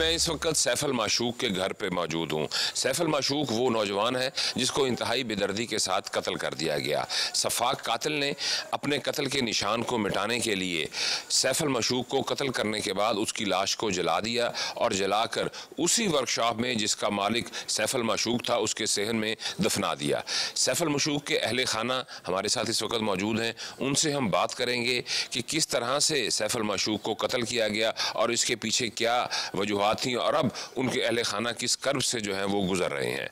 मैं इस वक्त सैफुल माशूक के घर पे मौजूद हूँ। सैफुल माशूक वो नौजवान है जिसको इंतहाई बेदर्दी के साथ कत्ल कर दिया गया। सफाक कातिल ने अपने कत्ल के निशान को मिटाने के लिए सैफुल माशूक को कत्ल करने के बाद उसकी लाश को जला दिया और जलाकर उसी वर्कशॉप में जिसका मालिक सैफुल माशूक था उसके सहन में दफना दिया। सैफुल माशूक के अहले खाना हमारे साथ इस वक्त मौजूद हैं। उनसे हम बात करेंगे कि किस तरह से सैफुल माशूक को कत्ल किया गया और इसके पीछे क्या वजूहात थी और अब उनके अहले खाना किस कर्ब से जो है वो गुजर रहे हैं।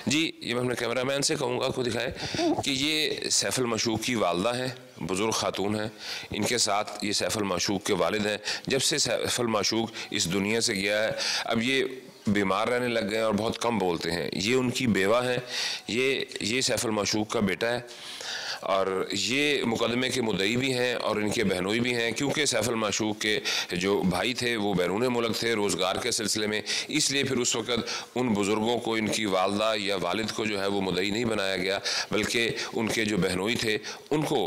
जी, ये मैं अपने कैमरामैन से कहूँगा को दिखाएं कि ये सैफुल माशूक की वालदा हैं, बुजुर्ग खातून हैं। इनके साथ ये सैफुल माशूक के वालिद हैं। जब से सैफुल माशूक इस दुनिया से गया है अब ये बीमार रहने लग गए और बहुत कम बोलते हैं। ये उनकी बेवा हैं, ये सैफुल माशूक का बेटा है और ये मुकदमे के मुद्दई भी हैं और इनके बहनोई भी हैं, क्योंकि सैफुल माशूक के जो भाई थे वो बैरून मुल्क थे रोज़गार के सिलसिले में। इसलिए फिर उस वक़्त उन बुज़ुर्गों को, इनकी वालदा या वालिद को जो है वो मुद्दई नहीं बनाया गया, बल्कि उनके जो बहनोई थे उनको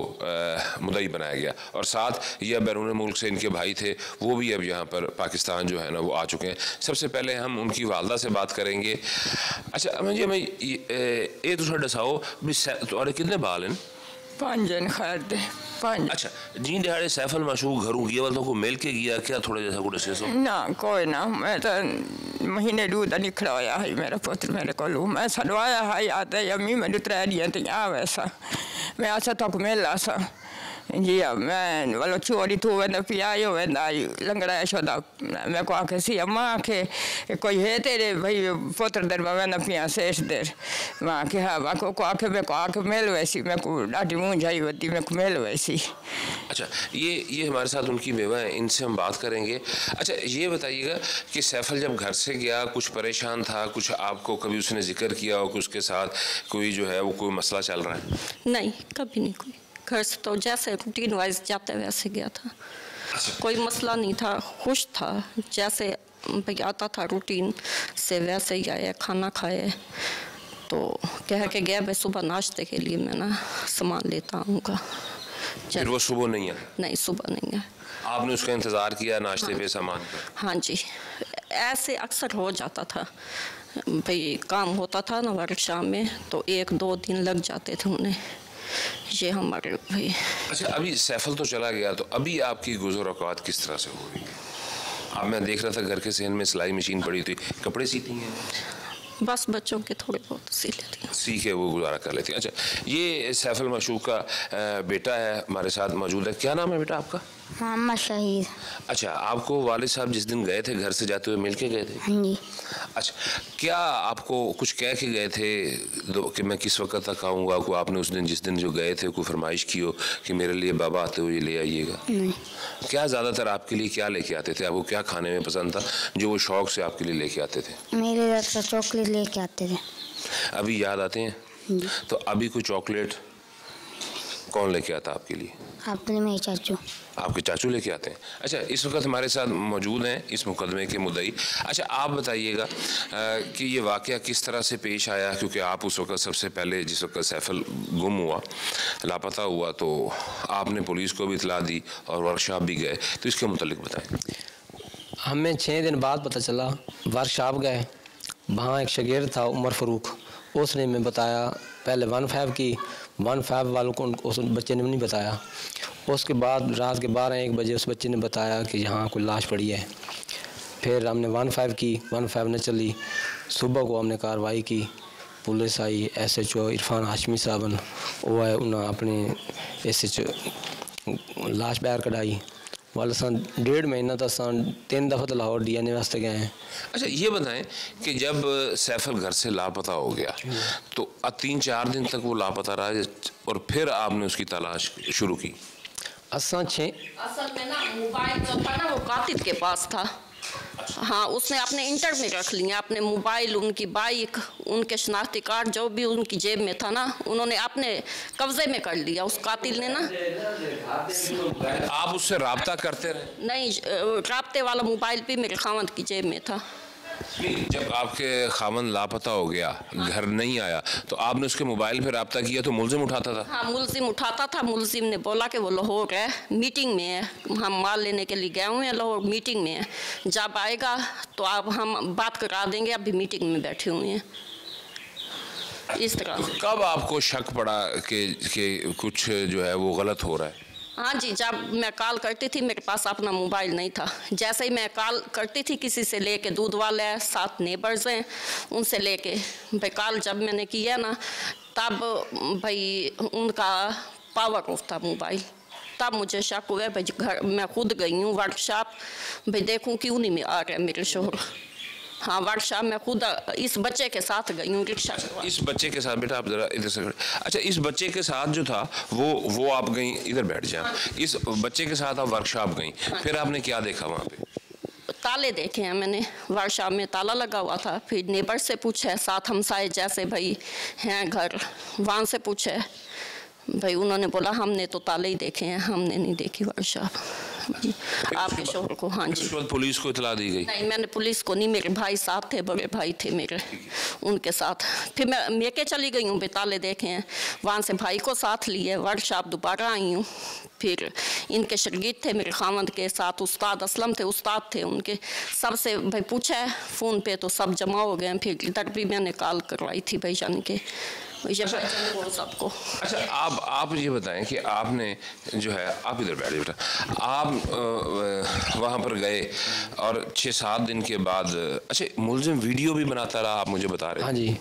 मुद्दई बनाया गया। और साथ यह बैरून मुल्क से इनके भाई थे वो भी अब यहाँ पर पाकिस्तान जो है ना वो आ चुके हैं। सबसे पहले हम उनकी वालदा से बात करेंगे। अच्छा अमन जी, मैं ये तो दसाओ भी तुम्हारे कितने बाल हैं? 5 जन खैर दे 5। अच्छा जी, दिहाड़े सैफुल माशूक घरों गया वालों को मिल के गया क्या? थोड़ा जैसा कुछ से ना कोई ना, मैं तो महीने दूध निकला होया है मेरा पुत्र मेरे को मैं सलवाया है आता है अम्मी मैंने 3 दिया तो आ वैसा मैं आसा तक मिला सा जी। अब मैं वालो चोरी तू वेंदा पियायो वेंदा लंगड़ा शोदा मैं को आके सी अम्मा के कोई है तेरे भाई पुत्र दर में वेंदा पिया शेष देर मां के हाँ मां को आके मैं को आके मेल वैसी मैं को डाटी मुंह जाई वती मैं को मेल वैसी। अच्छा ये हमारे साथ उनकी बेवा है, इनसे हम बात करेंगे। अच्छा ये बताइएगा कि सैफुल जब घर से गया कुछ परेशान था, कुछ आपको कभी उसने जिक्र किया हो कि उसके साथ कोई जो है वो कोई मसला चल रहा है? नहीं, कभी नहीं। कोई घर से तो जैसे रूटीन वाइज जाते वैसे गया था। कोई मसला नहीं था, खुश था, जैसे भाई आता था रूटीन से वैसे ही आया, खाना खाए तो कह के गया भाई सुबह नाश्ते के लिए मैं ना सामान लेता आऊँगा। फिर वो सुबह नहीं है? नहीं, सुबह नहीं है। आपने उसका इंतज़ार किया नाश्ते पे सामान का? हाँ जी, ऐसे अक्सर हो जाता था भाई, काम होता था ना वर्कशॉप में तो 1-2 दिन लग जाते थे उन्हें, ये हमारे भाई। अच्छा अभी सैफुल तो चला गया तो अभी आपकी गुज़र औक़ात किस तरह से हो रही है? अब मैं देख रहा था घर के सहन में सिलाई मशीन पड़ी थी, कपड़े सीती हैं? बस बच्चों के थोड़े बहुत सी लेती हैं, सी के वो गुजारा कर लेती हैं। अच्छा ये सैफुल माशूक का बेटा है हमारे साथ मौजूद है। क्या नाम है बेटा आपका? मोहम्मद शहीद। अच्छा आपको वालिद साहब जिस दिन गए थे घर से जाते हुए मिल के गए थे? हाँ जी। अच्छा क्या आपको कुछ कह के गए थे कि मैं किस वक्त तक आऊँगा? को आपने उस दिन जिस दिन जो गए थे कोई फरमाइश की हो कि मेरे लिए बाबा आते हुए ले आइएगा? नहीं। क्या ज़्यादातर आपके लिए क्या लेके आते थे? आपको क्या खाने में पसंद था जो वो शौक़ से आपके लिए लेके आते थे? मेरे घर से चॉकलेट लेके आते थे। अभी याद आते हैं? तो अभी कोई चॉकलेट कौन लेके आता आपके लिए? अपने मेरे चाचू। आपके चाचू लेके आते हैं? अच्छा इस वक्त हमारे साथ मौजूद हैं इस मुकदमे के मुद्दई। अच्छा आप बताइएगा कि ये वाक़या किस तरह से पेश आया, क्योंकि आप उस वक्त सबसे पहले जिस वक्त सैफुल गुम हुआ, लापता हुआ, तो आपने पुलिस को भी इतला दी और वर्कशॉप भी गए, तो इसके मुतालिक बताएँ। हमें 6 दिन बाद पता चला, वर्कशॉप गए, वहाँ एक शागिर्द था उमर फ़ारूक, उसने हमें बताया पहले 15 की 15 वालों को उस बच्चे ने नहीं बताया। उसके बाद रात के 12-1 बजे उस बच्चे ने बताया कि यहाँ कोई लाश पड़ी है। फिर हमने 15 की, 15 न चली, सुबह को हमने कार्रवाई की, पुलिस आई, SHO इरफान हाशमी साहब वो आए, उन्हें अपने SHO लाश बाहर कढ़ाई वाले 1.5 महीना तक 3 दफ़ा तो लाहौर DNA वास्ते गए हैं। अच्छा ये बताएं कि जब सैफुल घर से लापता हो गया तो 3-4 दिन तक वो लापता रहा और फिर आपने उसकी तलाश शुरू की? असल में ना मोबाइल जो था ना वो कातिल के पास था। हाँ, उसने अपने इंटर में रख लिया, अपने मोबाइल, उनकी बाइक, उनके शनाख्ती कार्ड जो भी उनकी जेब में था ना उन्होंने अपने कब्जे में कर लिया उस कातिल ने ना। आप उससे राब्ता करते रहे? नहीं, राब्ते वाला मोबाइल भी मेरे खावंद की जेब में था। नहीं, जब आपके खामन लापता हो गया, घर नहीं आया, तो आपने उसके मोबाइल पे रब्ता किया तो मुलजिम उठाता था? हाँ, मुलजिम उठाता था। मुलजिम ने बोला कि वो लाहौर है, मीटिंग में है, हम माल लेने के लिए गए हुए हैं, लाहौर मीटिंग में है, जब आएगा तो आप हम बात करा देंगे, अभी मीटिंग में बैठे हुए हैं। इस तरह से। कब आपको शक पड़ा कि कुछ जो है वो गलत हो रहा है? हाँ जी, जब मैं कॉल करती थी, मेरे पास अपना मोबाइल नहीं था। जैसे ही मैं कॉल करती थी किसी से, लेके दूध वाले हैं, 7 नेबर्स हैं, उनसे लेके भाई कॉल जब मैंने किया ना, तब भाई उनका पावर ऑफ था मोबाइल। तब मुझे शक हुआ भाई, घर मैं खुद गई हूँ वर्कशॉप, भाई देखूँ क्यों नहीं आ रहे मेरे शोहर। हाँ, वर्कशॉप में खुद इस बच्चे के साथ गई हूँ रिक्शा। इस बच्चे के साथ, बेटा आप जरा इधर से, अच्छा इस बच्चे के साथ जो था वो आप गई, इधर बैठ जाए, इस बच्चे के साथ आप वर्कशॉप गई, फिर आपने क्या देखा वहाँ पे? ताले देखे हैं मैंने, वर्कशॉप में ताला लगा हुआ था। फिर नेबर से पूछे, साथ हमसाए जैसे भाई हैं घर, वहाँ से पूछे भाई, उन्होंने बोला हमने तो ताले ही देखे हैं, हमने नहीं देखी वर्कशॉप आपके शोहर को। हाँ जी। उसके बाद पुलिस को इतला दी गई? नहीं, मैंने पुलिस को नहीं, मेरे भाई साथ थे, बड़े भाई थे मेरे, उनके साथ। फिर मैं मेके चली गई हूँ, ताले देखे हैं, वहाँ से भाई को साथ लिए, वर्कशॉप दोबारा आई हूँ। फिर इनके शागिर्द थे मेरे खामद के साथ, उस्ताद असलम थे, उस्ताद थे उनके, सबसे भाई पूछा है फ़ोन पे तो सब जमा हो गए। फिर इधर भी मैंने कॉल करवाई थी भाईजान के, सबको। अच्छा आप ये बताएं कि आपने जो है, आप इधर बैठे बेटा, आप वहाँ पर गए और 6-7 दिन के बाद, अच्छा मुलजिम वीडियो भी बनाता रहा, आप मुझे बता रहे? हाँ जी,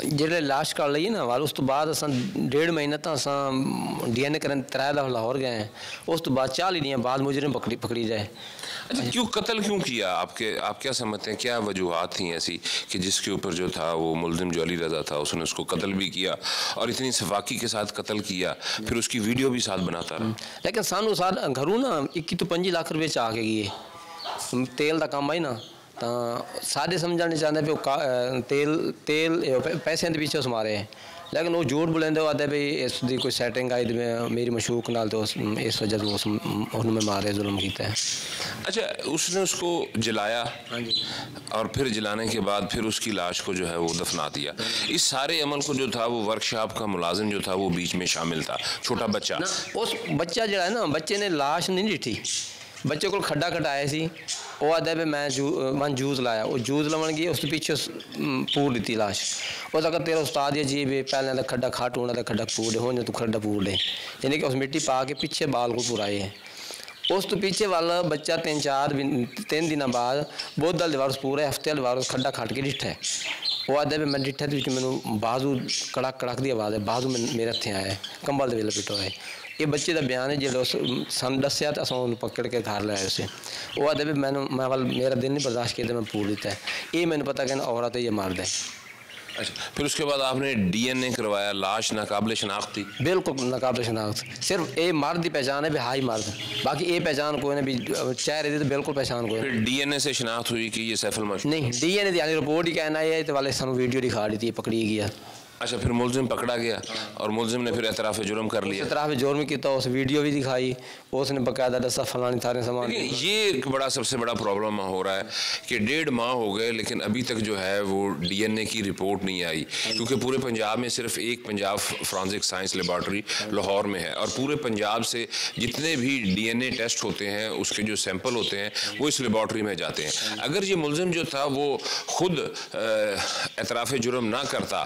जेल्लै लाश कड़ लई ना वाल, उस तो बाद असां 1.5 महीना तो असां DNA करन 3 दफा लाहौर गए हैं। उस तो बाद 40 दिन बाद मुजरिम पकड़ी जाए। अच्छा, क्यों कत्ल क्यों किया? आप क्या समझते हैं, क्या वजूहात थी ऐसी कि जिसके ऊपर जो था वो मुलजिम जो अली रजा था, उसने उसको कत्ल भी किया और इतनी सफाकी के साथ कत्ल किया, फिर उसकी वीडियो भी साथ बनाता रहा? लेकिन सानू साथ घरों ना 21 तो 25 लाख रुपये चा के गए, तेल का काम आई ना, तो सारे समझना चाहते भी तेल पैसे के पीछे उस मारे हैं, लेकिन वो झूठ बोलेंदे आते भी इसकी कोई सैटिंग आई मेरी मशूक नाल, तो इस वजह से उन्होंने मारे, जुल्म किया है। अच्छा, उसने उसको जलाया? हाँ जी। और फिर जलाने के बाद फिर उसकी लाश को जो है वो दफना दिया। इस सारे अमल को जो था वो वर्कशॉप का मुलाजिम जो था वो बीच में शामिल था, छोटा बच्चा। उस बच्चा जड़ा है ना, बच्चे ने लाश नहीं डिठी, बच्चे को खड्डा कटाया सी, वो आदा भी मैं जूस लाया, वो जूस लवन गई, उस पीछे पूर दी लाश। उस अगर तेरा उस्ताद या जी भी पहले तो खड्डा खाट होना, तो खड्डा पूर दे हो, तू खड्डा पूर दे, यानी कि उस मिट्टी पा के पीछे बाल को पुराए है। उस तो पीछे वाला बच्चा 3 दिन बाद बहुत दल दीवार पूरे हफ्ते दीवार खड्डा खाट के डिठा है। वो आदे भी मैं डिठा तो मैं बाजू कड़क कड़क दी आवाज़ है, बाजू मेरे हथे आया, कंबल के वेले पिटो है। ये बच्चे का बयान है, जो सन दसिया तो असं पकड़ के घर लाए उसे। वो आदे भी मैं वाल मेरा दिन नहीं बर्दाश्त किया, मैं पूर दिता है, ये मैंने पता कि औरत है, ये मार दे। अच्छा, फिर उसके बाद आपने DNA करवाया, लाश नाकाबिल शनाख्त थी? बिल्कुल नाकाबिल शनाख्त, सिर्फ ये मर्द की पहचान है भी हाई मर्द, बाकी ये पहचान कोई नहीं, भी चेहरे की तो बिल्कुल पहचान कोई। फिर DNA से शनाख्त हुई कि ये सैफुल माशूक? नहीं, DNA की रिपोर्ट ही कहना है, तो वाले सानू वीडियो दिखा दी थी, पकड़ी गया। अच्छा, फिर मुलजिम पकड़ा गया और मुलजिम ने फिर एतराफ़ जुर्म कर लिया? एतराफ़ जुर्म किया, उस वीडियो भी दिखाई, उसने बकायदा दसा फलानी सारे सामान। ये एक सबसे बड़ा प्रॉब्लम हो रहा है कि 1.5 माह हो गए, लेकिन अभी तक जो है वो DNA की रिपोर्ट नहीं आई, क्योंकि पूरे पंजाब में सिर्फ एक Punjab forensic science laboratory Lahore में है, और पूरे पंजाब से जितने भी DNA टेस्ट होते हैं उसके जो सैंपल होते हैं वो इस लेबॉर्ट्री में जाते हैं। अगर ये मुलजिम जो था वो खुद एतराफ़ जुर्म ना करता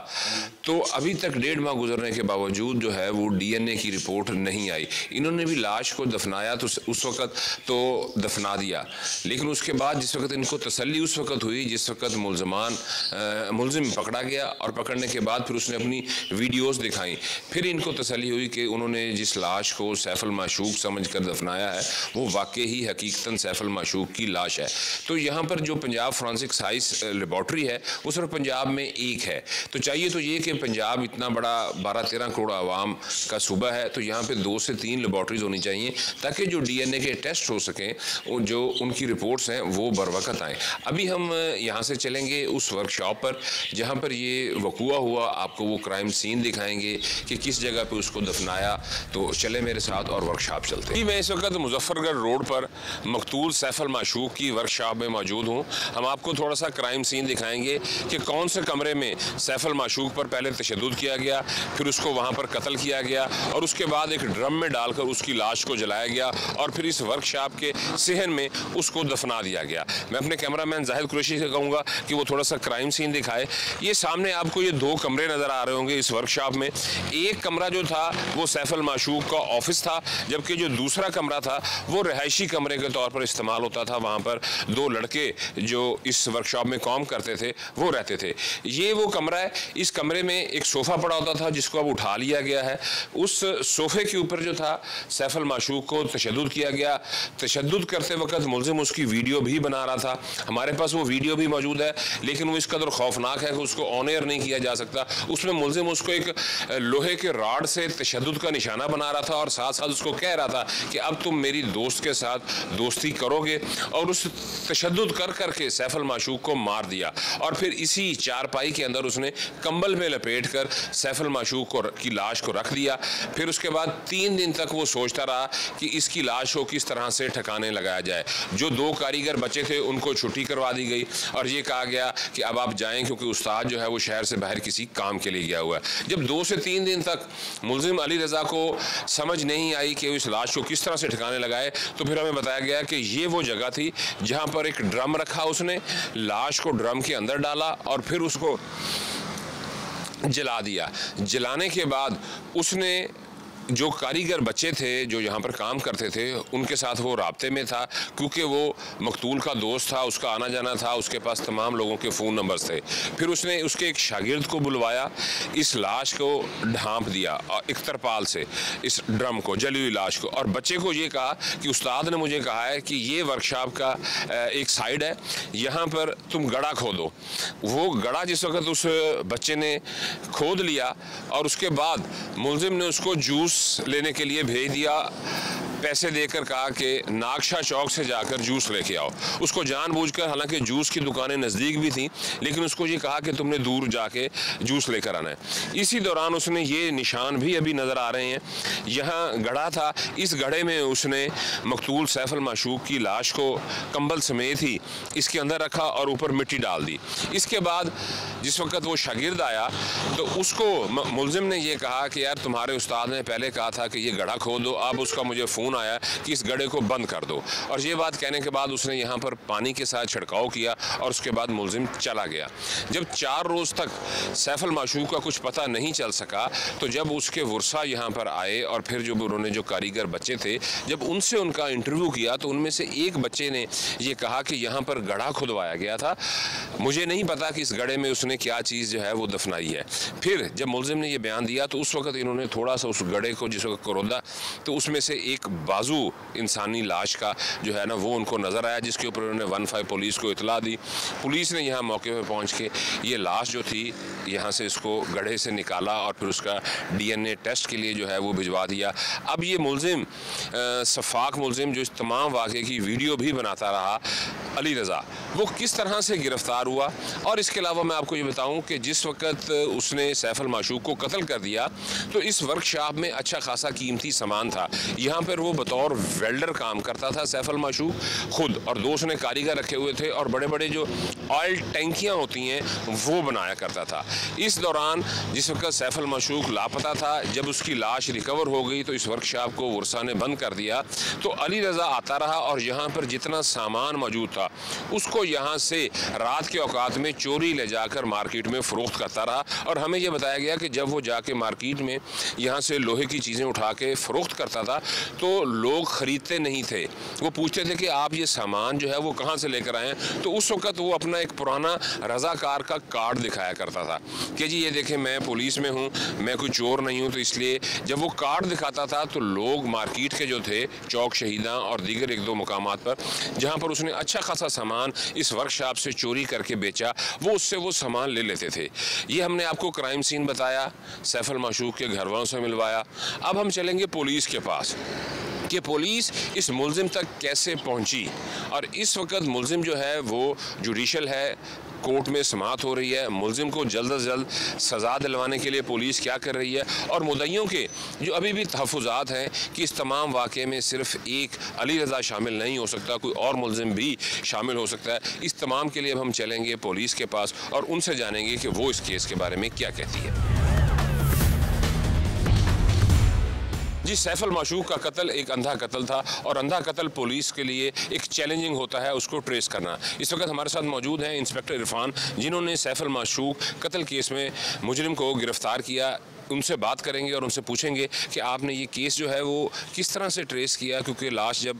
तो अभी तक 1.5 माह गुजरने के बावजूद जो है वो DNA की रिपोर्ट नहीं आई। इन्होंने भी लाश को दफनाया तो उस वक़्त तो दफना दिया, लेकिन उसके बाद जिस वक़्त इनको तसल्ली उस वक़्त हुई जिस वक़्त मुलजिम पकड़ा गया, और पकड़ने के बाद फिर उसने अपनी वीडियोज़ दिखाई, फिर इनको तसल्ली हुई कि उन्होंने जिस लाश को सैफुल माशूक समझ कर दफनाया है वो वाकई ही हकीकतन सैफुल माशूक की लाश है। तो यहाँ पर जो पंजाब फॉरेंसिक साइंस लेबॉर्ट्री है वो सिर्फ पंजाब में एक है, तो चाहिए तो ये कि पंजाब इतना बड़ा 12-13 करोड़ आवाम का सूबा है, तो यहाँ पे 2 से 3 लेबॉर्ट्रीज होनी चाहिए ताकि जो DNA के टेस्ट हो सकें, जो उनकी रिपोर्ट्स हैं वो बर वक्त आएँ। अभी हम यहाँ से चलेंगे उस वर्कशॉप पर जहाँ पर ये वक़ूआ हुआ, आपको वो क्राइम सीन दिखाएंगे कि किस जगह पे उसको दफनाया। तो चले मेरे साथ और वर्कशॉप चलते हैं। मैं इस वक्त मुजफ्फरगढ़ रोड पर मकतूल सैफुल माशूक की वर्कशॉप में मौजूद हूँ। हम आपको थोड़ा सा क्राइम सीन दिखाएंगे कि कौन से कमरे में सैफुल माशूक पर पहले तशद्दुद किया गया, फिर उसको वहाँ पर कत्ल किया गया और उसके बाद एक ड्रम में डालकर उसकी लाश को जलाया गया और फिर इस वर्कशॉप के सहन में उसको दफना दिया गया। मैं अपने कैमरामैन जाहिद कुरैशी से कहूँगा कि वो थोड़ा सा क्राइम सीन दिखाए। ये सामने आपको ये 2 कमरे नज़र आ रहे होंगे इस वर्कशॉप में। एक कमरा जो था वो सैफुल माशूक का ऑफिस था, जबकि जो दूसरा कमरा था वो रहायशी कमरे के तौर पर इस्तेमाल होता था। वहाँ पर 2 लड़के जो इस वर्कशॉप में काम करते थे वो रहते थे। ये वो कमरा है। इस कमरे में एक सोफ़ा पड़ा होता था जिसको अब उठा लिया गया है। उस सोफ़े के ऊपर जो था सैफुल माशूक को तशद्दुद किया गया। तशद्दुद करते वक्त मुलजिम उसकी वीडियो भी बना रहा था। हमारे पास वो वीडियो भी मौजूद है, लेकिन वो इस कदर खौफनाक है कि उसको ऑन एयर नहीं किया जा सकता। उसमें मुलजिम उसको एक लोहे के रॉड से तशद्दुद का निशाना बना रहा था और साथ साथ उसको कह रहा था कि अब तुम मेरी दोस्त के साथ दोस्ती करोगे, और उस तशद्दुद कर करके सैफुल माशूक को मार दिया। और फिर इसी चारपाई के अंदर उसने कंबल में लपेट कर सैफुल माशूक की लाश को रख दिया। फिर उसके बाद 3 दिन तक वो सोचता रहा कि इसकी लाश को किस तरह से ठिकाने लगाया जाए। जो 2 कारीगर बचे थे उनको छुट्टी करवा दी गई और ये कहा गया कि अब आप जाएं क्योंकि उस्ताद जो है वो शहर से बाहर किसी काम के लिए गया हुआ है। जब 2 से 3 दिन तक मुलजिम अली रज़ा को समझ नहीं आई कि इस लाश को किस तरह से ठिकाने लगाए, तो फिर हमें बताया गया कि ये वो जगह थी जहाँ पर एक ड्रम रखा, उसने लाश को ड्रम के अंदर डाला और फिर उसको जला दिया। जलाने के बाद उसने जो कारीगर बच्चे थे जो यहाँ पर काम करते थे उनके साथ वो राब्ते में था, क्योंकि वो मकतूल का दोस्त था, उसका आना जाना था, उसके पास तमाम लोगों के फ़ोन नंबर्स थे। फिर उसने उसके एक शागिर्द को बुलवाया, इस लाश को ढांप दिया एक तरपाल से, इस ड्रम को, जली हुई लाश को, और बच्चे को ये कहा कि उस्ताद ने मुझे कहा है कि ये वर्कशॉप का एक साइड है, यहाँ पर तुम गड़ा खोदो। वो गड़ा जिस वक्त उस बच्चे ने खोद लिया और उसके बाद मुलजिम ने उसको जूस लेने के लिए भेज दिया, पैसे देकर कहा कि नागशा चौक से जाकर जूस लेके आओ। उसको जानबूझकर, हालांकि जूस की दुकानें नज़दीक भी थी, लेकिन उसको ये कहा कि तुमने दूर जाके जूस लेकर आना है। इसी दौरान उसने ये निशान भी अभी नज़र आ रहे हैं, यहाँ गड़ा था, इस गड्ढे में उसने मकतूल सैफुल माशूक की लाश को कंबल समेत ही इसके अंदर रखा और ऊपर मिट्टी डाल दी। इसके बाद जिस वक्त वो शागिर्द आया तो उसको मुलजिम ने यह कहा कि यार तुम्हारे उस्ताद ने पहले कहा था कि ये गड्ढा खोद दो, अब उसका मुझे फ़ोन आया कि इस गड्ढे को बंद कर दो। और ये बात कहने के बाद उसने यहाँ पर पानी के साथ छिड़काव किया और उसके बाद मुलजिम चला गया। जब 4 रोज़ तक सैफुल माशूक का कुछ पता नहीं चल सका, तो जब उसके वर्सा यहाँ पर आए और फिर जो उन्होंने जो कारीगर बच्चे थे, जब उनसे उनका इंटरव्यू किया तो उनमें से एक बच्चे ने ये कहा कि यहाँ पर गड्ढा खुदवाया गया था, मुझे नहीं पता कि इस गड्ढे में उसने क्या चीज़ जो है वो दफनाई है। फिर जब मुलजिम ने ये बयान दिया तो उस वक्त इन्होंने थोड़ा सा उस गड्ढे को जिस वक्त करोदा तो उसमें से एक बाजू इंसानी लाश का जो है ना वो उनको नज़र आया, जिसके ऊपर उन्होंने 15 पुलिस को इतला दी। पुलिस ने यहाँ मौके पर पहुँच के ये लाश जो थी यहाँ से इसको गड्ढे से निकाला और फिर उसका DNA टेस्ट के लिए जो है वो भिजवा दिया। अब ये मुलजिम सफाक मुलजिम जो इस तमाम वाक़े की वीडियो भी बनाता रहा, अली रज़ा, वो किस तरह से गिरफ़्तार हुआ। और इसके अलावा मैं आपको ये बताऊं कि जिस वक्त उसने सैफुल माशूक को कत्ल कर दिया तो इस वर्कशॉप में अच्छा खासा कीमती सामान था। यहाँ पर वो बतौर वेल्डर काम करता था सैफुल माशूक खुद, और 2 उसने कारीगर रखे हुए थे और बड़े बड़े जो ऑयल टैंकियाँ होती हैं वो बनाया करता था। इस दौरान जिस वक्त सैफुल माशूक लापता था, जब उसकी लाश रिकवर हो गई तो इस वर्कशॉप को वर्सा ने बंद कर दिया। तो अली रज़ा आता रहा और यहाँ पर जितना सामान मौजूद था उसको यहाँ से रात के औकात में चोरी ले जाकर मार्केट में फ़रोख्त करता रहा। और हमें यह बताया गया कि जब वो जाके मार्केट में यहाँ से लोहे की चीज़ें उठा के फ़रोख्त करता था तो लोग ख़रीदते नहीं थे, वो पूछते थे कि आप ये सामान जो है वो कहाँ से लेकर आए हैं। तो उस वक्त वो अपना एक पुराना रज़ाकार का कार्ड दिखाया करता था कि जी ये देखें मैं पुलिस में हूँ, मैं कोई चोर नहीं हूँ। तो इसलिए जब वो कार्ड दिखाता था तो लोग मार्केट के जो थे चौक शहीदा और दीगर एक दो मुकामात पर जहाँ पर उसने अच्छा खासा सामान इस वर्कशॉप से चोरी करके बेचा, वो उससे वो सामान ले लेते थे। ये हमने आपको क्राइम सीन बताया, सैफुल माशूक के घर वालों से मिलवाया। अब हम चलेंगे पुलिस के पास कि पुलिस इस मुलजिम तक कैसे पहुंची। और इस वक्त मुलजिम जो है वो जुडिशल है, कोर्ट में समाअत हो रही है। मुलजिम को जल्द अज जल्द सज़ा दिलवाने के लिए पुलिस क्या कर रही है, और मुद्दइयों के जो अभी भी तहफ़्फ़ुज़ात हैं कि इस तमाम वाक़े में सिर्फ एक अली रज़ा शामिल नहीं हो सकता, कोई और मुलजिम भी शामिल हो सकता है। इस तमाम के लिए अब हम चलेंगे पुलिस के पास और उनसे जानेंगे कि वो इस केस के बारे में क्या कहती है। जी, सैफुल माशूक का कत्ल एक अंधा कत्ल था और अंधा कत्ल पुलिस के लिए एक चैलेंजिंग होता है उसको ट्रेस करना। इस वक्त हमारे साथ मौजूद हैं इंस्पेक्टर इरफान, जिन्होंने सैफुल माशूक कत्ल केस में मुजरिम को गिरफ्तार किया। उनसे बात करेंगे और उनसे पूछेंगे कि आपने ये केस जो है वो किस तरह से ट्रेस किया, क्योंकि लाश जब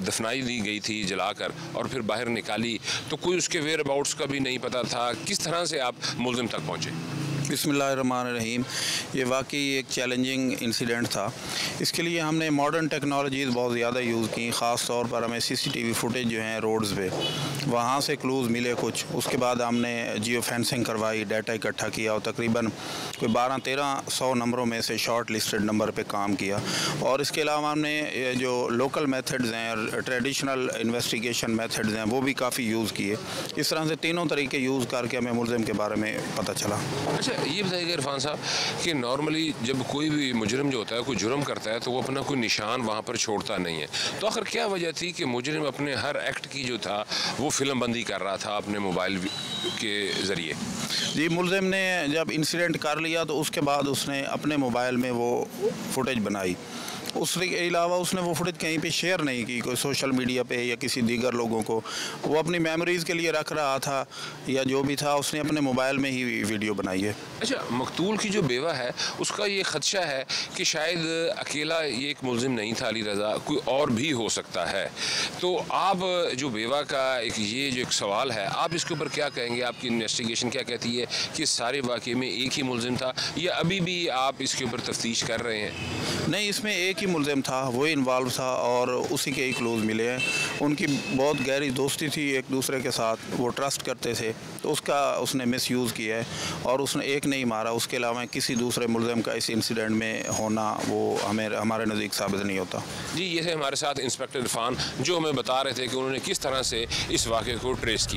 दफनाई दी गई थी जलाकर और फिर बाहर निकाली तो कोई उसके वेयर अबाउट्स का भी नहीं पता था। किस तरह से आप मुलजिम तक पहुँचे? बिस्मिल्लाहिर्रहमानिर्रहीम। ये वाकई एक चैलेंजिंग इंसिडेंट था। इसके लिए हमने मॉडर्न टेक्नोलॉजीज़ बहुत ज़्यादा यूज़ की। ख़ास तौर पर हमें CCTV फुटेज जो हैं रोड्स पे, वहाँ से क्लूज़ मिले कुछ। उसके बाद हमने जियो फेंसिंग करवाई, डाटा इकट्ठा किया और तकरीबन कोई 1200-1300 नंबरों में से शॉर्ट लिस्टेड नंबर पे काम किया। और इसके अलावा हमने जो लोकल मेथड्स हैं, ट्रेडिशनल इन्वेस्टिगेशन मेथड्स हैं, वो भी काफ़ी यूज़ किए। इस तरह से तीनों तरीके यूज़ करके हमें मुलजिम के बारे में पता चला। अच्छा, ये बताइएगा इरफान साहब कि नॉर्मली जब कोई भी मुजरिम जो होता है कोई जुर्म करता है तो वो अपना कोई निशान वहाँ पर छोड़ता नहीं है, तो आखिर क्या वजह थी कि मुजरिम अपने हर एक्ट की जो था वो फिल्म बंदी कर रहा था अपने मोबाइल के ज़रिए? जी, मुलजिम ने जब इंसिडेंट कर लिया तो उसके बाद उसने अपने मोबाइल में वो फुटेज बनाई। उसके अलावा उसने वो फुटेज कहीं पे शेयर नहीं की, कोई सोशल मीडिया पे या किसी दीगर लोगों को। वो अपनी मेमोरीज़ के लिए रख रहा था या जो भी था, उसने अपने मोबाइल में ही वीडियो बनाई है। अच्छा, मकतूल की जो बेवा है उसका ये खदशा है कि शायद अकेला ये एक मुलजिम नहीं था अली रज़ा, कोई और भी हो सकता है। तो आप जो बेवा का ये जो एक सवाल है, आप इसके ऊपर क्या कहेंगे? आपकी इन्वेस्टिगेशन क्या कहती है कि सारे वाक़े में एक ही मुलजिम था या अभी भी आप इसके ऊपर तफ्तीश कर रहे हैं? नहीं, इसमें एक ही मुलजिम था, वही इन्वॉल्व था और उसी के ही क्लूज़ मिले हैं। उनकी बहुत गहरी दोस्ती थी एक दूसरे के साथ, वो ट्रस्ट करते थे, तो उसका उसने मिसयूज़ किया है और उसने एक नहीं मारा। उसके अलावा किसी दूसरे मुलजिम का इस इंसिडेंट में होना वो हमारे नज़दीक साबित नहीं होता। जी, ये थे हमारे साथ इंस्पेक्टर इरफान जो हमें बता रहे थे कि उन्होंने किस तरह से इस वाक़े को ट्रेस किया।